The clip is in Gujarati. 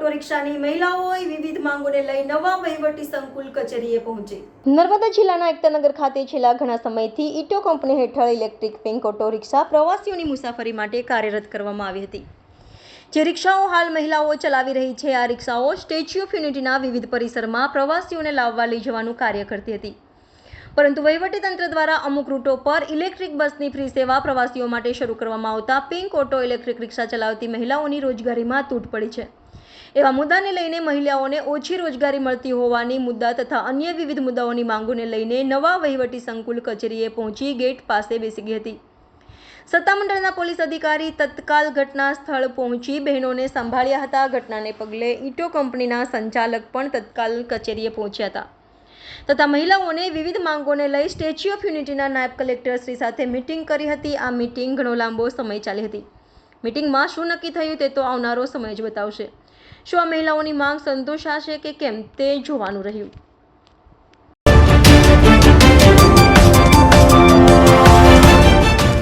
ઓટો રિક્ષાની મહિલાઓએ વિવિધ માંગોને લઈ નવા વહીવટી સંકુલ કચેરીએ પહોંચી। નર્મદા જિલ્લાના એકતાનગર ખાતે છેલ્લા ઘણા સમયથી ઇટો કંપની હેઠળ ઇલેક્ટ્રિક પિંક ઓટો રિક્ષા પ્રવાસીઓની મુસાફરી માટે કાર્યરત કરવામાં આવી હતી। જે રિક્ષાઓ હાલ મહિલાઓ ચલાવી રહી છે। આ રિક્ષાઓ સ્ટેચ્યુ ઓફ યુનિટીના વિવિધ પરિસરમાં પ્રવાસીઓને લાવવા લઈ જવાનું કાર્ય કરતી હતી, પરંતુ વહીવટીતંત્ર દ્વારા અમુક રૂટો પર ઇલેક્ટ્રિક બસની ફ્રી સેવા પ્રવાસીઓ માટે શરૂ કરવામાં આવતા પિંક ઓટો ઇલેક્ટ્રિક રિક્ષા ચલાવતી મહિલાઓની રોજગારીમાં તૂટ પડી છે। એવા મુદ્દાને લઈને મહિલાઓને ઓછી રોજગારી મળતી હોવાની મુદ્દા તથા અન્ય વિવિધ મુદ્દાઓની માંગોને લઈને નવા વહીવટી સંકુલ કચેરીએ પહોંચી ગેટ પાસે બેસી ગઈ હતી। સત્તામંડળના પોલીસ અધિકારી તત્કાલ ઘટના સ્થળ પહોંચી બહેનોને સંભાળ્યા હતા। ઘટનાને પગલે ઇટો કંપનીના સંચાલક પણ તત્કાલ કચેરીએ પહોંચ્યા હતા તથા મહિલાઓને વિવિધ માંગોને લઈ સ્ટેચ્યુ ઓફ યુનિટીના નાયબ કલેક્ટર શ્રી સાથે મીટિંગ કરી હતી। આ મીટિંગ ઘણો લાંબો સમય ચાલી હતી। મીટિંગમાં શું નક્કી થયું તે તો આવનારો સમય જ બતાવશે। શું આ મહિલાઓની માંગ સંતોષાશે કે કેમ તે જોવાનું રહ્યું।